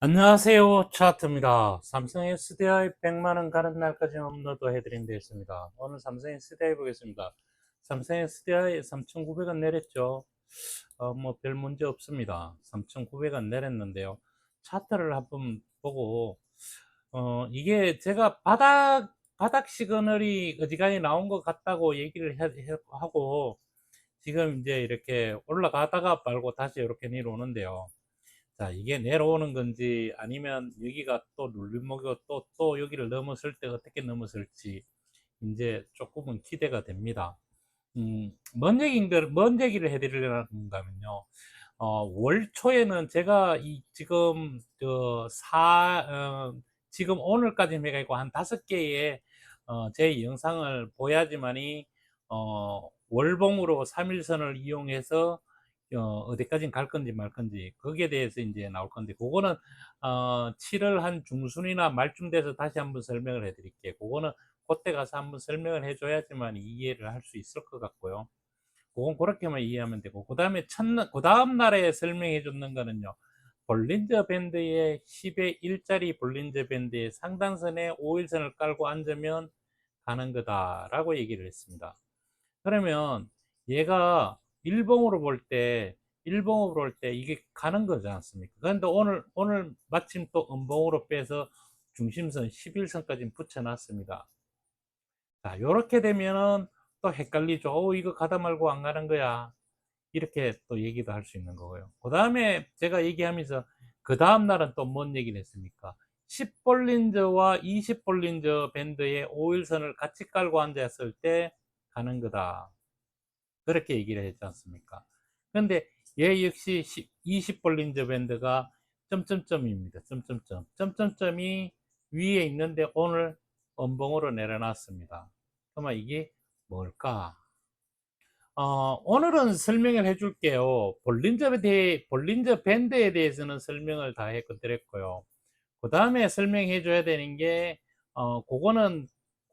안녕하세요. 차트입니다. 삼성 SDI 100만원 가는 날까지 업로드 해드린 데 있습니다. 오늘 삼성 SDI 보겠습니다. 삼성 SDI 3,900원 내렸죠. 뭐 별 문제 없습니다. 3,900원 내렸는데요. 차트를 한번 보고, 이게 제가 바닥 시그널이 어지간히 나온 것 같다고 얘기를 하고, 지금 이제 이렇게 올라가다가 말고 다시 이렇게 내려오는데요. 자, 이게 내려오는 건지 아니면 여기가 또 눌림목이고 또 여기를 넘었을 때 어떻게 넘었을지 이제 조금은 기대가 됩니다. 뭔 얘기를 해드리려는가 하면요. 월 초에는 제가 지금 지금 오늘까지 해가지고 한 5개의 제 영상을 보야지만이 월봉으로 3일선을 이용해서 어디까지 갈 건지 말 건지 거기에 대해서 이제 나올 건데, 그거는 7월 한 중순이나 말쯤 돼서 다시 한번 설명을 해 드릴게요. 그거는 그때 가서 한번 설명을 해 줘야지만 이해를 할 수 있을 것 같고요. 그건 그렇게만 이해하면 되고, 그 다음 날에 설명해 줬는 거는요, 볼린저 밴드의 10의 1짜리 볼린저 밴드의 상단선에 5일선을 깔고 앉으면 가는 거다라고 얘기를 했습니다. 그러면 얘가 일봉으로 볼 때 이게 가는 거지 않습니까? 그런데 오늘 마침 또 음봉으로 빼서 중심선 11선까지 붙여놨습니다. 자, 요렇게 되면은 또 헷갈리죠. 이거 가다 말고 안 가는 거야. 이렇게 또 얘기도 할 수 있는 거고요. 그 다음에 제가 얘기하면서 그 다음 날은 또 뭔 얘기를 했습니까? 10볼린저와 20볼린저 밴드의 5일선을 같이 깔고 앉았을 때 가는 거다. 그렇게 얘기를 했지 않습니까? 그런데 얘 역시 20볼린저 밴드가 점점점입니다. 점점점. 점점점이 위에 있는데 오늘 음봉으로 내려놨습니다. 그러면 이게 뭘까? 오늘은 설명을 해줄게요. 볼린저 밴드에 대해서는 설명을 다 드렸고요. 그 다음에 설명해 줘야 되는 게,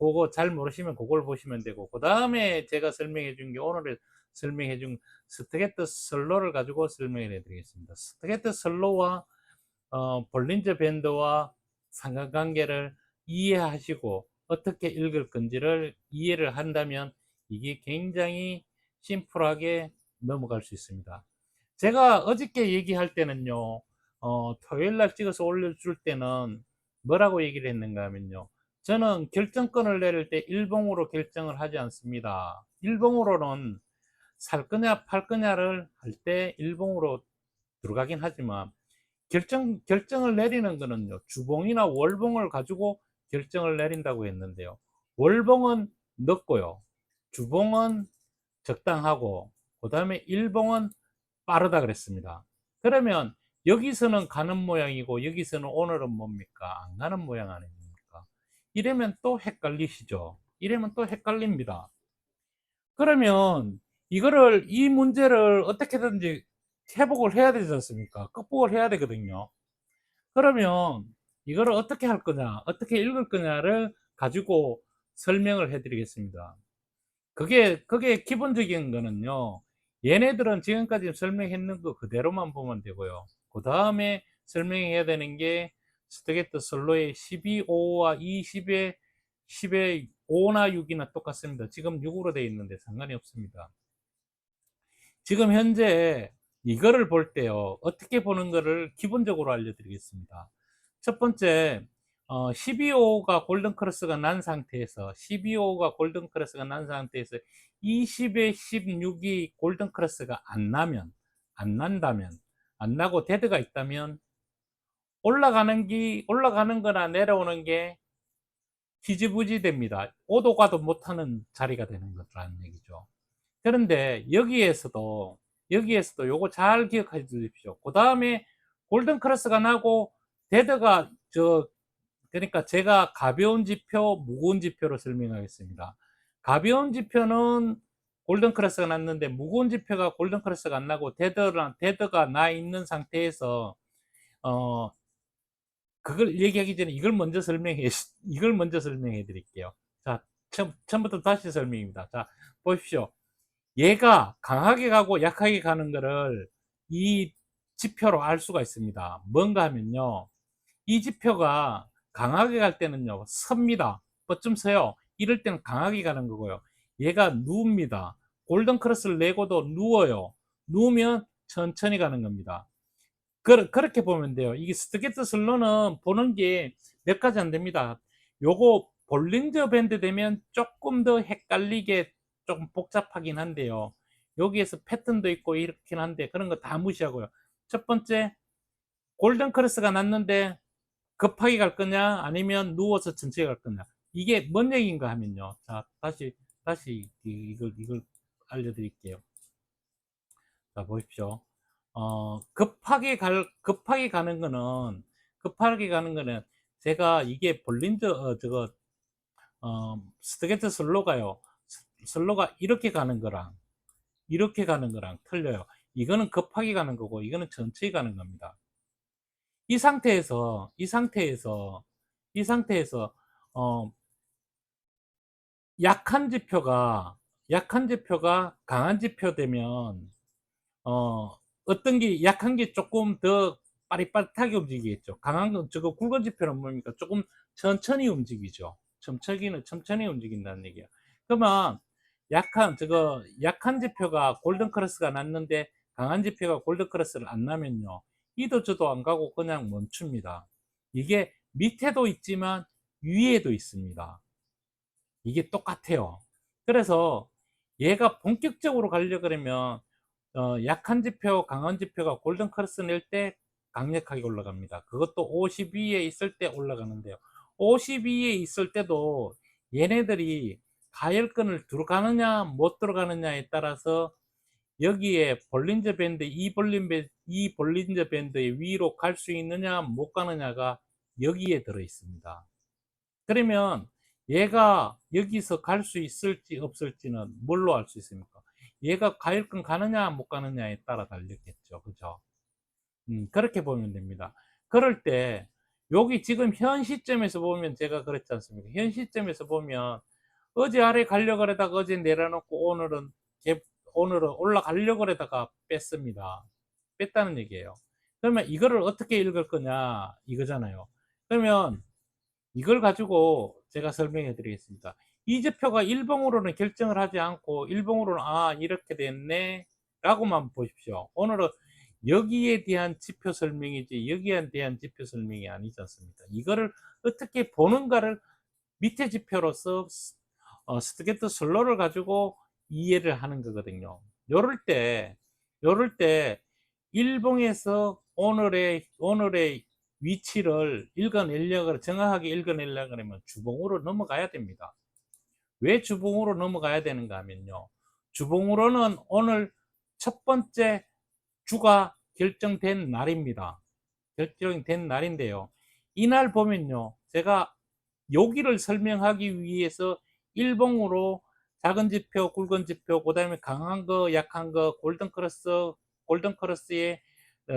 그거 잘 모르시면 그걸 보시면 되고, 그 다음에 제가 설명해 준 게 오늘 설명해 준 스트게트 슬로를 가지고 설명을 해 드리겠습니다. 스트게트 슬로와 볼린저 밴드와 상관관계를 이해하시고 어떻게 읽을 건지를 이해를 한다면 이게 굉장히 심플하게 넘어갈 수 있습니다. 제가 어저께 얘기할 때는요, 토요일 날 찍어서 올려줄 때는 뭐라고 얘기를 했는가 하면요, 저는 결정권을 내릴 때 일봉으로 결정을 하지 않습니다. 일봉으로는 살 거냐 팔 거냐를 할 때 일봉으로 들어가긴 하지만, 결정을 내리는 거는요, 주봉이나 월봉을 가지고 결정을 내린다고 했는데요. 월봉은 늦고요. 주봉은 적당하고, 그 다음에 일봉은 빠르다 그랬습니다. 그러면 여기서는 가는 모양이고 여기서는 오늘은 뭡니까? 안 가는 모양 아닙니까? 이러면 또 헷갈리시죠? 이러면 또 헷갈립니다. 그러면 이 문제를 어떻게든지 회복을 해야 되지 않습니까? 극복을 해야 되거든요. 그러면 이거를 어떻게 할 거냐, 어떻게 읽을 거냐를 가지고 설명을 해 드리겠습니다. 그게 기본적인 거는요, 얘네들은 지금까지 설명했는 거 그대로만 보면 되고요. 그 다음에 설명해야 되는 게 스트게트 슬로의 12.5와 20의 10의 5나 6이나 똑같습니다. 지금 6으로 되어 있는데 상관이 없습니다. 지금 현재 이거를 볼 때요, 어떻게 보는 거를 기본적으로 알려드리겠습니다. 첫 번째, 12호가 골든 크로스가 난 상태에서 12호가 골든 크로스가 난 상태에서 20에 16이 골든 크로스가 안 난다면, 안 나고 데드가 있다면 올라가는 거나 내려오는 게 지지부지 됩니다. 오도 가도 못하는 자리가 되는 거라는 얘기죠. 그런데 여기에서도 요거 잘 기억해 주십시오. 그 다음에 골든 크로스가 나고 데드가 그러니까 제가 가벼운 지표, 무거운 지표로 설명하겠습니다. 가벼운 지표는 골든 크로스가 났는데 무거운 지표가 골든 크로스가 안 나고 데드가 나 있는 상태에서 어 그걸 얘기하기 전에 이걸 먼저 설명해 드릴게요. 자, 처음부터 다시 설명입니다. 자, 보십시오. 얘가 강하게 가고 약하게 가는 거를 이 지표로 알 수가 있습니다. 뭔가 하면요, 이 지표가 강하게 갈 때는요, 섭니다. 뻗좀 서요. 이럴 때는 강하게 가는 거고요. 얘가 누웁니다. 골든 크로스를 내고도 누워요. 누우면 천천히 가는 겁니다. 그렇게 보면 돼요. 이게 스트게트 슬로는 보는 게 몇 가지 안 됩니다. 요거 볼린저 밴드 되면 조금 더 헷갈리게 조금 복잡하긴 한데요. 여기에서 패턴도 있고 이렇긴 한데 그런 거 다 무시하고요. 첫 번째, 골든 크로스가 났는데 급하게 갈 거냐 아니면 누워서 천천히 갈 거냐, 이게 뭔 얘기인가 하면요. 자, 다시 이걸 알려드릴게요. 자, 보십시오. 급하게 가는 거는 제가 이게 볼린저 스트게트 슬로가요. 슬로가 이렇게 가는 거랑 틀려요. 이거는 급하게 가는 거고 이거는 천천히 가는 겁니다. 이 상태에서 어 약한 지표가 강한 지표 되면 어 어떤 게 약한 게 조금 더 빠릿빠릿하게 움직이겠죠. 강한 건 저거 굵은 지표는 뭡니까? 조금 천천히 움직이죠. 천천히 움직인다는 얘기야. 그러면 약한 지표가 골든 크로스가 났는데 강한 지표가 골든 크로스를 안 나면요, 이도 저도 안 가고 그냥 멈춥니다. 이게 밑에도 있지만 위에도 있습니다. 이게 똑같아요. 그래서 얘가 본격적으로 가려 그러면 약한 지표, 강한 지표가 골든 크로스 낼 때 강력하게 올라갑니다. 그것도 50 위에 있을 때 올라가는데요. 50 위에 있을 때도 얘네들이 가열권을 들어가느냐 못 들어가느냐에 따라서 여기에 이 볼린저 밴드의 위로 갈 수 있느냐 못 가느냐가 여기에 들어 있습니다. 그러면 얘가 여기서 갈 수 있을지 없을지는 뭘로 알 수 있습니까? 얘가 가일권 가느냐 못 가느냐에 따라 달렸겠죠. 그죠? 그렇게 보면 됩니다. 그럴 때 여기 지금 현 시점에서 보면 제가 그랬지 않습니까? 현 시점에서 보면 어제 아래 가려고 그러다가 어제 내려놓고 오늘은 올라가려고 그러다가 뺐습니다. 뺐다는 얘기예요. 그러면 이거를 어떻게 읽을 거냐 이거잖아요. 그러면 이걸 가지고 제가 설명해 드리겠습니다. 이 지표가 일봉으로는 결정을 하지 않고 일봉으로는 이렇게 됐네 라고만 보십시오. 오늘은 여기에 대한 지표 설명이지 여기에 대한 지표 설명이 아니지 않습니까? 이거를 어떻게 보는가를 밑에 지표로서 스트게트 슬로를 가지고 이해를 하는 거거든요. 요럴 때 일봉에서 오늘의 위치를 정확하게 읽어내려고 하면 주봉으로 넘어가야 됩니다. 왜 주봉으로 넘어가야 되는가 하면요, 주봉으로는 오늘 첫 번째 주가 결정된 날입니다. 결정된 날인데요, 이날 보면요, 제가 여기를 설명하기 위해서 일봉으로 작은 지표, 굵은 지표, 그 다음에 강한 거, 약한 거, 골든 크로스의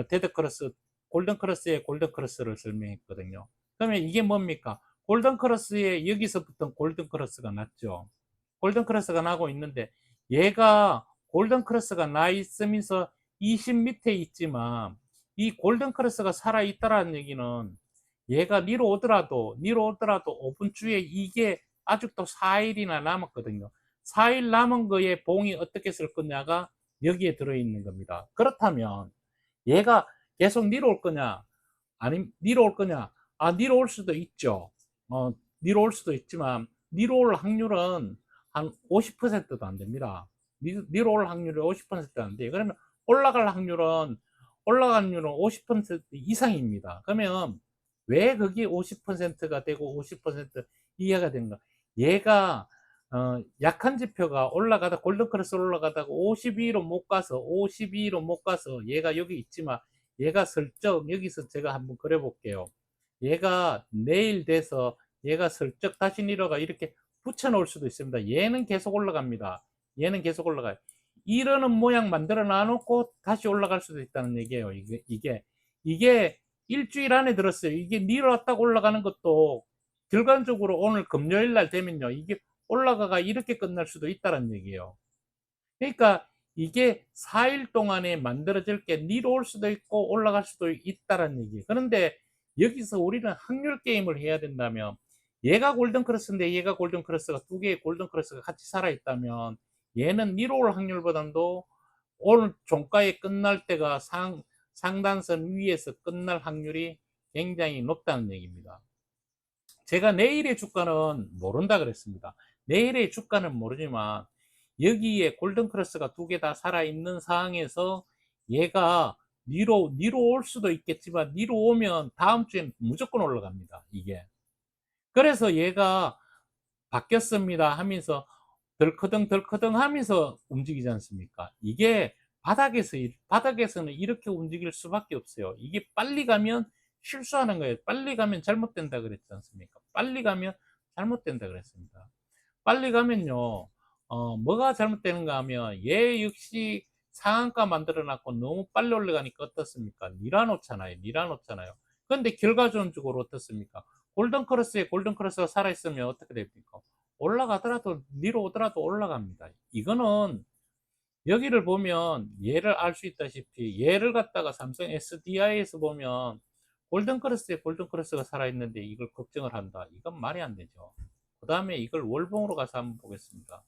데드 크로스, 골든 크로스의 골든 크로스를 설명했거든요. 그러면 이게 뭡니까? 골든 크로스에 여기서부터 골든 크로스가 났죠. 골든 크로스가 나고 있는데 얘가 골든 크로스가 나 있으면서 20 밑에 있지만 이 골든 크로스가 살아 있다라는 얘기는 얘가 니로 오더라도 5분 주에 이게 아직도 4일이나 남았거든요. 4일 남은 거에 봉이 어떻게 쓸 거냐가 여기에 들어있는 겁니다. 그렇다면 얘가 계속 니로 올 거냐 아니면 니로 올 거냐, 니로 올 수도 있죠. 니로 올 수도 있지만 니로 올 확률은 한 50%도 안 됩니다. 니로 올 확률이 50%도 안 돼요. 그러면 올라갈 확률은 50% 이상입니다. 그러면 왜 그게 50%가 되고 50% 이하가 되는가? 얘가 약한 지표가 올라가다 골든 크로스 올라가다가 52로 못 가서 얘가 여기 있지만 얘가 슬쩍 여기서 제가 한번 그려 볼게요. 얘가 내일 돼서 얘가 슬쩍 다시 내려가 이렇게 붙여 놓을 수도 있습니다. 얘는 계속 올라갑니다. 얘는 계속 올라가요. 이러는 모양 만들어 놔놓고 다시 올라갈 수도 있다는 얘기예요. 이게 일주일 안에 들었어요. 이게 내려왔다가 올라가는 것도 결과적으로 오늘 금요일 날 되면요, 이게 올라가가 이렇게 끝날 수도 있다는 얘기예요. 그러니까 이게 4일 동안에 만들어질 게 내려올 수도 있고 올라갈 수도 있다는 얘기예요. 그런데 여기서 우리는 확률 게임을 해야 된다면, 얘가 골든 크로스인데 얘가 골든 크로스가 두 개의 골든 크로스가 같이 살아 있다면 얘는 니로 올 확률보다도 오늘 종가에 끝날 때가 상단선 위에서 끝날 확률이 굉장히 높다는 얘기입니다. 제가 내일의 주가는 모른다 그랬습니다. 내일의 주가는 모르지만 여기에 골든 크로스가 두 개 다 살아있는 상황에서 얘가 니로 올 수도 있겠지만 니로 오면 다음 주엔 무조건 올라갑니다. 이게. 그래서 얘가 바뀌었습니다 하면서 덜커덩 하면서 움직이지 않습니까? 이게 바닥에서는 이렇게 움직일 수밖에 없어요. 이게 빨리 가면 실수하는 거예요. 빨리 가면 잘못된다 그랬지 않습니까? 빨리 가면 잘못된다 그랬습니다. 빨리 가면요, 뭐가 잘못되는가 하면 얘 역시 상한가 만들어 놨고 너무 빨리 올라가니까 어떻습니까? 밀어놓잖아요. 밀어놓잖아요. 그런데 결과론적으로 어떻습니까? 골든 크로스가 살아있으면 어떻게 됩니까? 올라가더라도, 위로 오더라도 올라갑니다. 이거는 여기를 보면 얘를 알 수 있다시피 얘를 갖다가 삼성 SDI에서 보면 골든 크로스가 살아있는데 이걸 걱정을 한다. 이건 말이 안 되죠. 그 다음에 이걸 월봉으로 가서 한번 보겠습니다.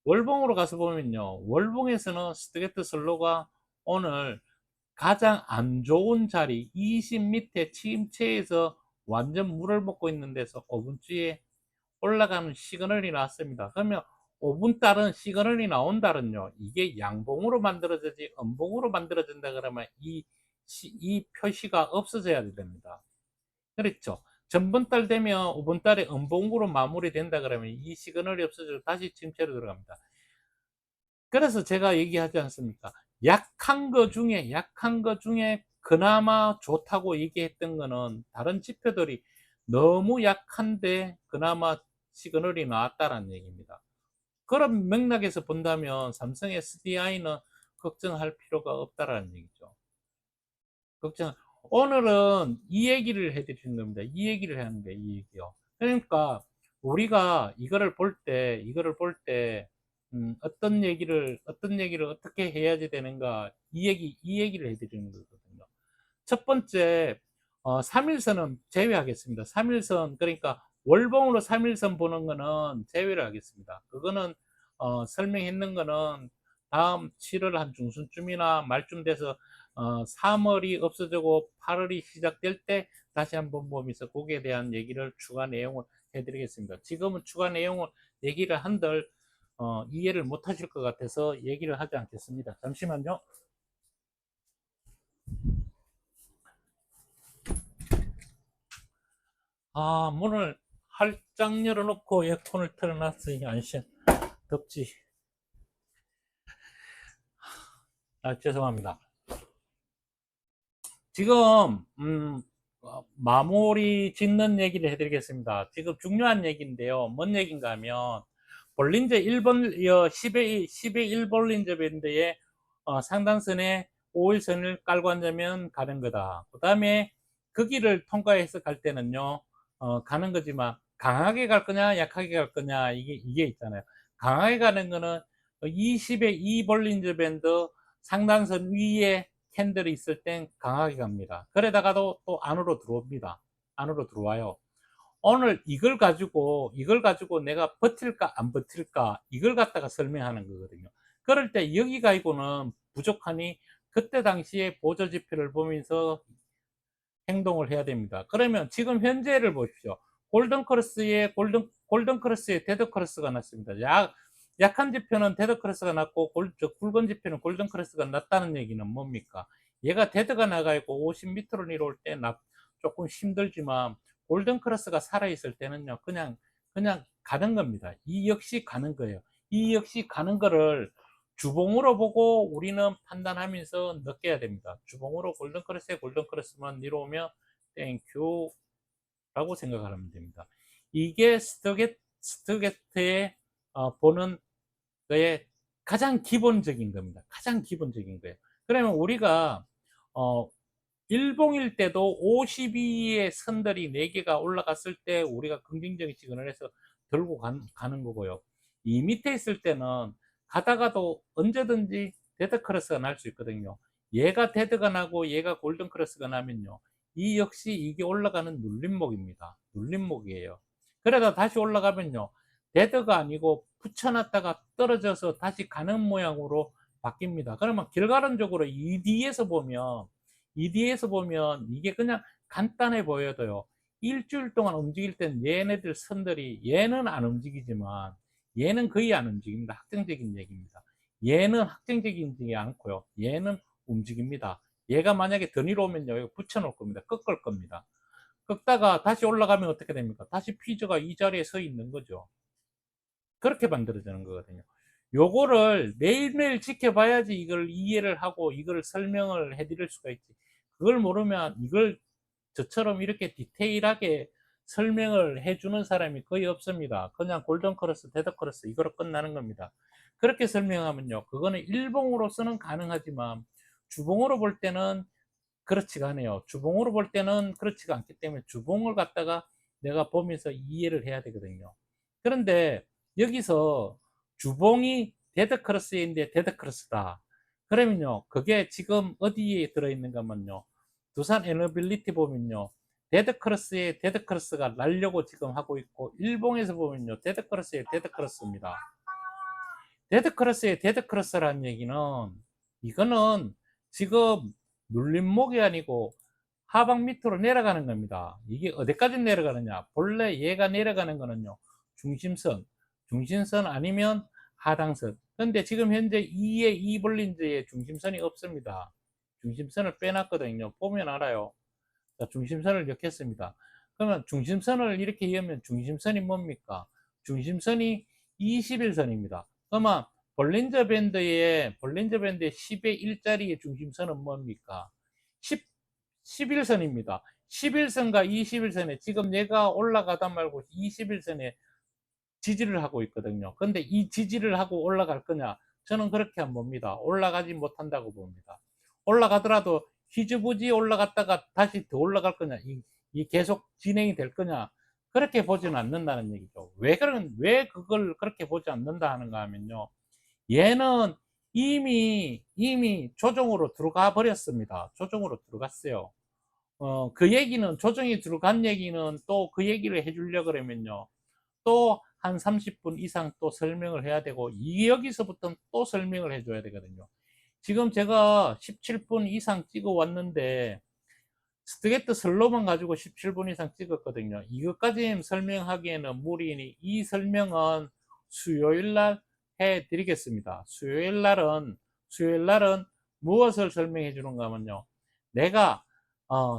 월봉으로 가서 보면요. 월봉에서는 스트레이트 슬로가 오늘 가장 안 좋은 자리 20 밑에 침체에서 완전 물을 먹고 있는 데서 5분주에 올라가는 시그널이 나왔습니다. 그러면 5분 달은 시그널이 나온다는요. 이게 양봉으로 만들어지지 음봉으로 만들어진다 그러면 이 표시가 없어져야 됩니다. 그렇죠. 전분달 되면 5분달에 음봉으로 마무리된다 그러면 이 시그널이 없어져 다시 침체로 들어갑니다. 그래서 제가 얘기하지 않습니까? 약한 거 중에 그나마 좋다고 얘기했던 거는 다른 지표들이 너무 약한데 그나마 시그널이 나왔다는 얘기입니다. 그런 맥락에서 본다면 삼성 SDI는 걱정할 필요가 없다라는 얘기죠. 오늘은 이 얘기를 해드리는 겁니다. 이 얘기를 하는 거예요. 이 얘기요. 그러니까 우리가 이거를 볼 때, 어떤 얘기를 어떻게 해야지 되는가, 이 얘기를 해드리는 거거든요. 첫 번째, 3일선은 제외하겠습니다. 3일선, 그러니까 월봉으로 3일선 보는 거는 제외를 하겠습니다. 그거는, 설명했는 거는 다음 7월 한 중순쯤이나 말쯤 돼서, 3월이 없어지고 8월이 시작될 때 다시 한번 보면서 거기에 대한 얘기를 추가 내용을 해드리겠습니다. 지금은 추가 내용을 얘기를 한들, 이해를 못 하실 것 같아서 얘기를 하지 않겠습니다. 잠시만요. 문을 활짝 열어놓고 에어컨을 틀어놨으니 안심. 덥지. 죄송합니다. 지금 마무리 짓는 얘기를 해드리겠습니다. 지금 중요한 얘기인데요. 뭔 얘기인가 하면 볼린저 1번 10의 1 볼린저 밴드의 상단선에 5일선을 깔고 앉으면 가는 거다. 그 다음에 그 길을 통과해서 갈 때는요, 가는 거지만 강하게 갈 거냐 약하게 갈 거냐 이게 있잖아요. 강하게 가는 거는 20의 2 볼린저 밴드 상단선 위에 캔들이 있을 땐 강하게 갑니다. 그러다가도 또 안으로 들어옵니다. 안으로 들어와요. 오늘 이걸 가지고 내가 버틸까 안 버틸까 이걸 갖다가 설명하는 거거든요. 그럴 때 여기 가지고는 부족하니 그때 당시에 보조 지표를 보면서 행동을 해야 됩니다. 그러면 지금 현재를 보십시오. 골든 크로스에 데드 크로스가 났습니다. 약한 지표는 데드 크로스가 났고 굵은 지표는 골든 크로스가 났다는 얘기는 뭡니까? 얘가 데드가 나가고 50m로 내려올 때 조금 힘들지만 골든 크로스가 살아 있을 때는요. 그냥 가는 겁니다. 이 역시 가는 거예요. 이 역시 가는 거를 주봉으로 보고 우리는 판단하면서 느껴야 됩니다. 주봉으로 골든 크로스만 내려오면 땡큐 라고 생각하면 됩니다. 이게 스터게트의 보는 거의 가장 기본적인 겁니다. 가장 기본적인 거예요. 그러면 우리가 일봉일 때도 52의 선들이 4개가 올라갔을 때 우리가 긍정적인 시그널을 해서 들고 가는 거고요. 이 밑에 있을 때는 가다가도 언제든지 데드 크로스가 날 수 있거든요. 얘가 데드가 나고 얘가 골든 크로스가 나면요. 이 역시 이게 올라가는 눌림목입니다. 눌림목이에요. 그러다 다시 올라가면요. 데드가 아니고 붙여놨다가 떨어져서 다시 가는 모양으로 바뀝니다. 그러면 결과론적으로 ED에서 보면 이게 그냥 간단해 보여도요. 일주일 동안 움직일 땐 얘네들 선들이 얘는 안 움직이지만 얘는 거의 안 움직입니다. 확정적인 얘기입니다. 얘는 확정적이지 않고요. 얘는 움직입니다. 얘가 만약에 더 위로 오면요. 여기 붙여놓을 겁니다. 꺾을 겁니다. 꺾다가 다시 올라가면 어떻게 됩니까? 다시 피저가 이 자리에 서 있는 거죠. 그렇게 만들어지는 거거든요. 요거를 매일매일 지켜봐야지 이걸 이해를 하고 이걸 설명을 해드릴 수가 있지. 그걸 모르면 이걸 저처럼 이렇게 디테일하게 설명을 해주는 사람이 거의 없습니다. 그냥 골든 크로스, 데드 크로스 이거로 끝나는 겁니다. 그렇게 설명하면요. 그거는 일봉으로서는 가능하지만 주봉으로 볼 때는 그렇지가 않아요. 주봉으로 볼 때는 그렇지가 않기 때문에 주봉을 갖다가 내가 보면서 이해를 해야 되거든요. 그런데 여기서 주봉이 데드 크로스인데 데드 크로스다. 그러면요. 그게 지금 어디에 들어있는가 하면요. 두산 에너빌리티 보면요. 데드 크로스에 데드 크로스가 날려고 지금 하고 있고 일봉에서 보면요. 데드 크로스에 데드 크로스입니다. 데드 크로스에 데드 크로스라는 얘기는 이거는 지금 눌림목이 아니고 하방 밑으로 내려가는 겁니다. 이게 어디까지 내려가느냐? 본래 얘가 내려가는 거는요. 중심선 아니면 하단선. 근데 지금 현재 2의 2볼린즈에 중심선이 없습니다. 중심선을 빼놨거든요. 보면 알아요. 자, 중심선을 넣겠습니다. 그러면 중심선을 이렇게 이으면 중심선이 뭡니까? 중심선이 21선입니다. 그러면 볼린저 밴드의 10의 1짜리의 중심선은 뭡니까? 11선입니다. 11선과 21선에 지금 얘가 올라가다 말고 21선에 지지를 하고 있거든요. 근데 이 지지를 하고 올라갈 거냐? 저는 그렇게 안 봅니다. 올라가지 못한다고 봅니다. 올라가더라도 희주부지 올라갔다가 다시 더 올라갈 거냐? 이 계속 진행이 될 거냐? 그렇게 보지는 않는다는 얘기죠. 왜 그걸 그렇게 보지 않는다 하는가 하면요. 얘는 이미 조정으로 들어가 버렸습니다. 조정으로 들어갔어요. 그 얘기는, 조정이 들어간 얘기는 또 그 얘기를 해주려고 그러면요. 또 한 30분 이상 또 설명을 해야 되고, 여기서부터는 또 설명을 해줘야 되거든요. 지금 제가 17분 이상 찍어 왔는데, 스트게트 슬로만 가지고 17분 이상 찍었거든요. 이것까지 설명하기에는 무리이니 이 설명은 수요일 날 해드리겠습니다. 수요일 날은 무엇을 설명해 주는가 하면요. 내가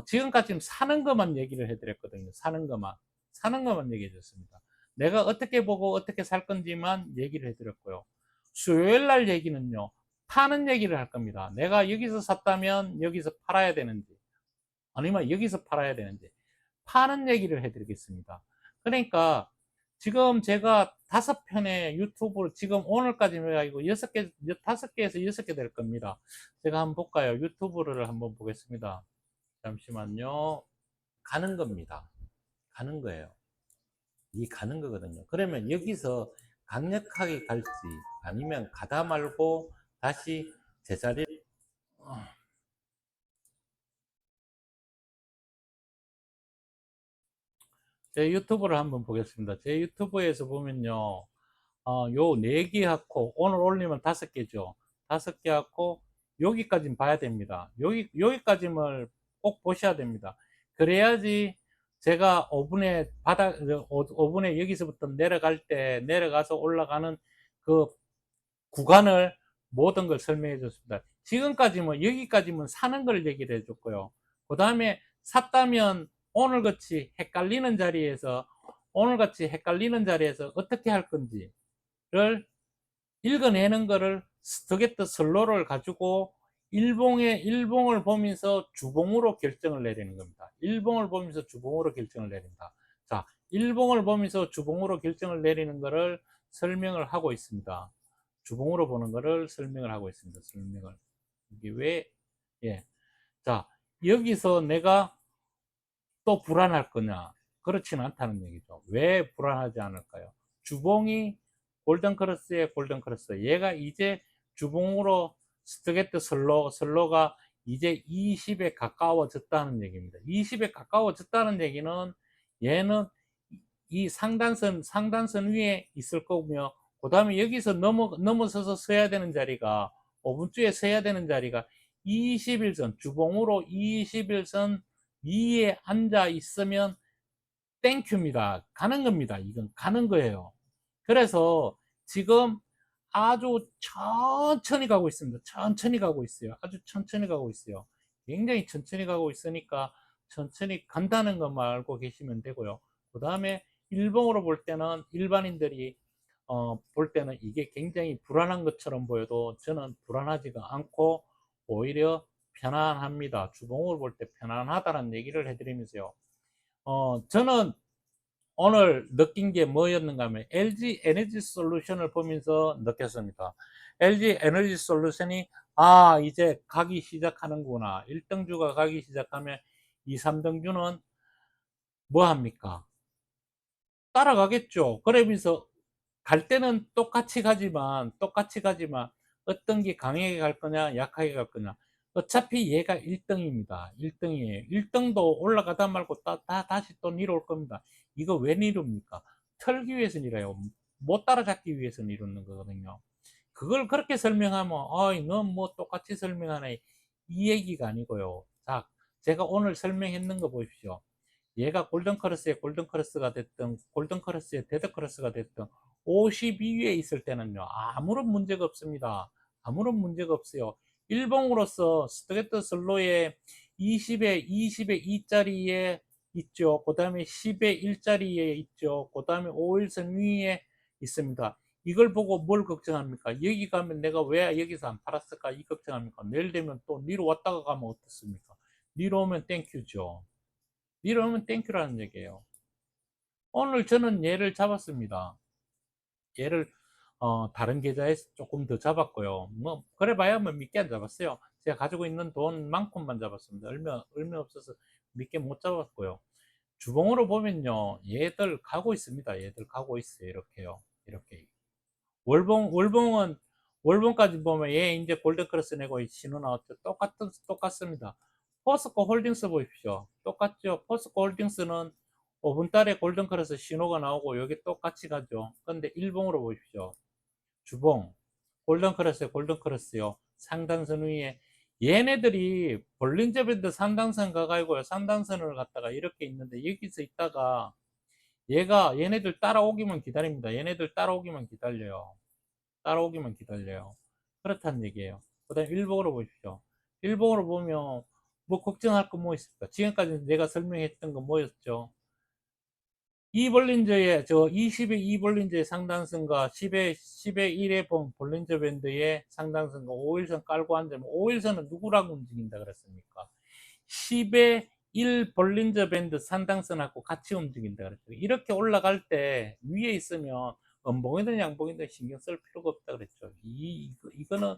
지금까지 사는 것만 얘기를 해드렸거든요. 사는 것만 얘기해 줬습니다. 내가 어떻게 보고 어떻게 살 건지만 얘기를 해드렸고요. 수요일 날 얘기는요. 파는 얘기를 할 겁니다. 내가 여기서 샀다면 여기서 팔아야 되는지, 아니면 여기서 팔아야 되는지 파는 얘기를 해드리겠습니다. 그러니까 지금 제가 5편의 유튜브를 지금 오늘까지 해가지고 6개, 5개에서 6개 될 겁니다. 제가 한번 볼까요? 유튜브를 한번 보겠습니다. 잠시만요. 가는 겁니다. 가는 거예요. 이 가는 거거든요. 그러면 여기서 강력하게 갈지 아니면 가다 말고 다시 제자리 제 유튜브를 한번 보겠습니다. 제 유튜브에서 보면요. 요 4개 하고, 오늘 올리면 5개죠. 5개 하고, 여기까지는 봐야 됩니다. 여기까지는 꼭 보셔야 됩니다. 그래야지 제가 5분에 여기서부터 내려가서 올라가는 그 구간을 모든 걸 설명해 줬습니다. 지금까지는 여기까지는 사는 걸 얘기를 해 줬고요. 그 다음에 샀다면 오늘같이 헷갈리는 자리에서 어떻게 할 건지를 읽어내는 거를 스토게트 슬로를 가지고 일봉을 보면서 주봉으로 결정을 내리는 겁니다. 일봉을 보면서 주봉으로 결정을 내린다. 자, 일봉을 보면서 주봉으로 결정을 내리는 거를 설명을 하고 있습니다. 주봉으로 보는 거를 설명을 하고 있습니다. 이게 왜, 예. 자, 여기서 내가 또 불안할 거냐? 그렇지는 않다는 얘기죠. 왜 불안하지 않을까요? 주봉이 골든크로스에 골든크로스. 얘가 이제 주봉으로 스트게트 슬로가 이제 20에 가까워졌다는 얘기입니다. 20에 가까워졌다는 얘기는 얘는 이 상단선 위에 있을 거고요. 그 다음에 여기서 넘어서서 서야 되는 자리가 5분주에 서야 되는 자리가 21선 주봉으로 21선 위에 앉아 있으면 땡큐입니다. 가는 겁니다. 이건 가는 거예요. 그래서 지금 아주 천천히 가고 있습니다. 천천히 가고 있어요. 아주 천천히 가고 있어요. 굉장히 천천히 가고 있으니까 천천히 간다는 것만 알고 계시면 되고요. 그 다음에 일봉으로 볼 때는 일반인들이 볼 때는 이게 굉장히 불안한 것처럼 보여도 저는 불안하지가 않고 오히려 편안합니다. 주봉으로 볼 때 편안하다는 얘기를 해드리면서요. 저는 오늘 느낀 게 뭐였는가 하면 LG 에너지 솔루션을 보면서 느꼈습니다. LG 에너지 솔루션이 이제 가기 시작하는구나. 1등주가 가기 시작하면 2, 3등주는 뭐 합니까? 따라가겠죠. 그러면서 갈 때는 똑같이 가지만 어떤 게 강하게 갈 거냐, 약하게 갈 거냐. 어차피 얘가 1등입니다. 1등이에요. 1등도 올라가다 말고 다시 또 내려올 겁니다. 이거 왜 내려옵니까? 털기 위해서 내려요. 못 따라잡기 위해서 내려오는 거거든요. 그걸 그렇게 설명하면, 넌 뭐 똑같이 설명하네. 이 얘기가 아니고요. 자, 제가 오늘 설명했는 거 보십시오. 얘가 골든크로스의 골든크로스가 됐든 골든크로스의 데드크로스가 됐든 52위에 있을 때는요 아무런 문제가 없습니다. 아무런 문제가 없어요. 일봉으로서 스트레이트 슬로의 20에 2자리에 있죠. 그 다음에 10에 1자리에 있죠. 그 다음에 5일선 위에 있습니다. 이걸 보고 뭘 걱정합니까? 여기 가면 내가 왜 여기서 안 팔았을까? 이 걱정합니까? 내일 되면 또 니로 왔다가 가면 어떻습니까? 니로 오면 땡큐죠. 이러면 땡큐라는 얘기예요. 오늘 저는 얘를 잡았습니다. 얘를 다른 계좌에 조금 더 잡았고요. 뭐 그래 봐야 뭐 몇 개 안 잡았어요. 제가 가지고 있는 돈만큼만 잡았습니다. 얼마 없어서 몇 개 못 잡았고요. 주봉으로 보면요. 얘들 가고 있습니다. 얘들 가고 있어요. 이렇게요. 이렇게. 월봉까지 보면 얘 이제 골든크로스 내고 신호 나왔죠. 똑같습니다. 포스코 홀딩스 보십시오. 똑같죠. 포스코 홀딩스는 5분 달에 골든크로스 신호가 나오고 여기 똑같이 가죠. 근데 일봉으로 보십시오. 주봉, 골든크로스요. 상단선 위에 얘네들이 볼린저 밴드 상단선 가가지고요. 상단선을 갖다가 이렇게 있는데 여기서 있다가 얘네들 따라오기만 기다립니다. 얘네들 따라오기만 기다려요. 따라오기만 기다려요. 그렇다는 얘기예요. 그 다음에 일봉으로 보십시오. 일봉으로 보면 뭐 걱정할 거 뭐 있습니까? 지금까지 내가 설명했던 거 뭐였죠? 이볼린저의 저 20의 이볼린저의 상단선과 10의 1의 볼린저 밴드의 상단선과 5일선 깔고 앉으면 5일선은 누구라고 움직인다 그랬습니까? 10의 1 볼린저 밴드 상단선하고 같이 움직인다 그랬죠. 이렇게 올라갈 때 위에 있으면 음봉이든 양봉이든 신경 쓸 필요가 없다 그랬죠. 이거는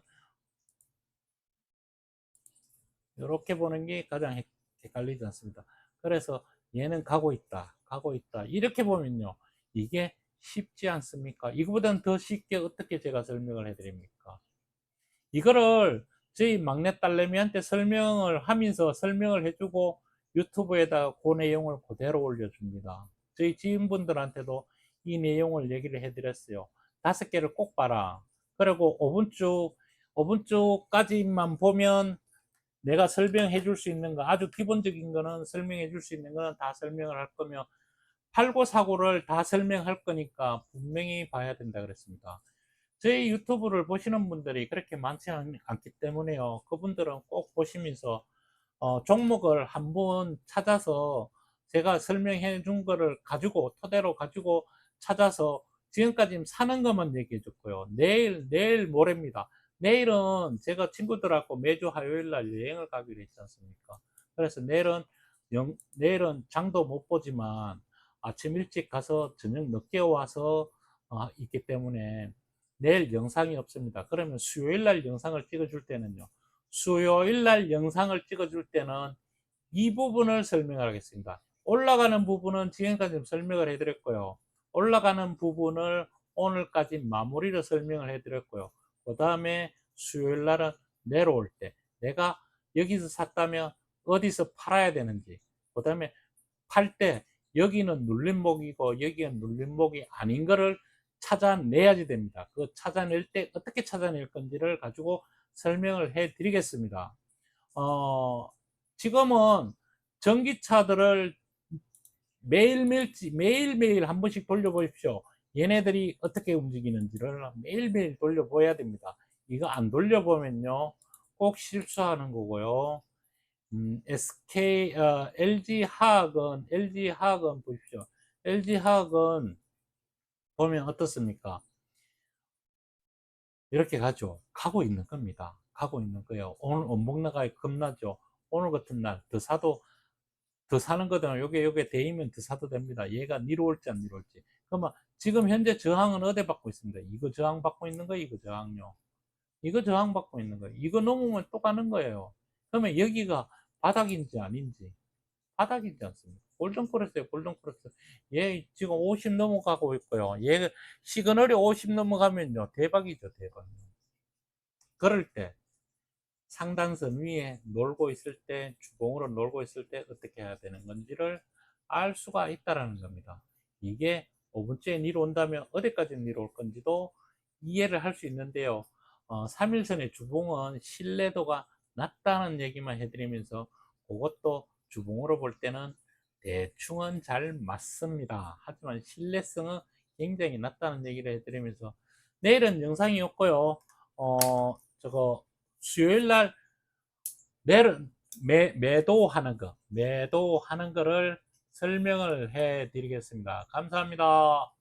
이렇게 보는 게 가장 헷갈리지 않습니다. 그래서 얘는 가고 있다, 가고 있다. 이렇게 보면요. 이게 쉽지 않습니까? 이거보다는 더 쉽게 어떻게 제가 설명을 해드립니까? 이거를 저희 막내 딸내미한테 설명을 하면서 설명을 해주고 유튜브에다가 그 내용을 그대로 올려줍니다. 저희 지인분들한테도 이 내용을 얘기를 해드렸어요. 5개를 꼭 봐라. 그리고 5분 쭉까지만 보면 내가 설명해 줄 수 있는 거, 아주 기본적인 거는 설명해 줄 수 있는 거는 다 설명을 할 거며, 팔고 사고를 다 설명할 거니까 분명히 봐야 된다 그랬습니다. 저희 유튜브를 보시는 분들이 그렇게 많지 않기 때문에요. 그분들은 꼭 보시면서 종목을 한번 찾아서 제가 설명해 준 거를 가지고 토대로 가지고 찾아서 지금까지 사는 것만 얘기해 줬고요. 내일 모레입니다. 내일은 제가 친구들하고 매주 화요일 날 여행을 가기로 했지 않습니까? 그래서 내일은 장도 못 보지만 아침 일찍 가서 저녁 늦게 와서 있기 때문에 내일 영상이 없습니다. 그러면 수요일 날 영상을 찍어 줄 때는요. 수요일 날 영상을 찍어줄 때는 이 부분을 설명하겠습니다. 올라가는 부분은 지금까지 설명을 해드렸고요. 올라가는 부분을 오늘까지 마무리로 설명을 해드렸고요. 그 다음에 수요일 날은 내려올 때 내가 여기서 샀다면 어디서 팔아야 되는지, 그 다음에 팔 때 여기는 눌림목이고 여기는 눌림목이 아닌 거를 찾아내야지 됩니다. 그 찾아낼 때 어떻게 찾아낼 건지를 가지고 설명을 해 드리겠습니다. 지금은 전기차들을 매일매일 한 번씩 돌려보십시오. 얘네들이 어떻게 움직이는지를 매일매일 돌려보아야 됩니다. 이거 안 돌려보면요, 꼭 실수하는 거고요. LG 화학은 보십시오. LG화학은 보면 어떻습니까? 이렇게 가고 있는 겁니다. 가고 있는 거예요. 오늘 원목 나가기 겁나죠. 오늘 같은 날 더 사는 거든 요게 대이면 더 사도 됩니다. 얘가 내려올지 안 내려올지. 그러면 지금 현재 저항은 어디 받고 있습니다. 이거 저항 받고 있는 거예요. 이거 저항요. 이거 저항 받고 있는 거예요. 이거 넘으면 또 가는 거예요. 그러면 여기가 바닥인지 아닌지. 바닥이지 않습니까? 골든크로스에요, 골든크로스. 얘 지금 50 넘어가고 있고요. 얘 시그널이 50 넘어가면요, 대박이죠, 대박. 그럴 때 상단선 위에 놀고 있을 때, 주봉으로 놀고 있을 때 어떻게 해야 되는 건지를 알 수가 있다라는 겁니다. 이게 5분째에 내려온다면 어디까지 내려올 건지도 이해를 할 수 있는데요. 3일선의 주봉은 신뢰도가 낮다는 얘기만 해드리면서, 그것도 주봉으로 볼 때는 대충은 잘 맞습니다. 하지만 신뢰성은 굉장히 낮다는 얘기를 해드리면서, 내일은 영상이 없고요. 저거 수요일 날 매도하는 거를 설명을 해 드리겠습니다. 감사합니다.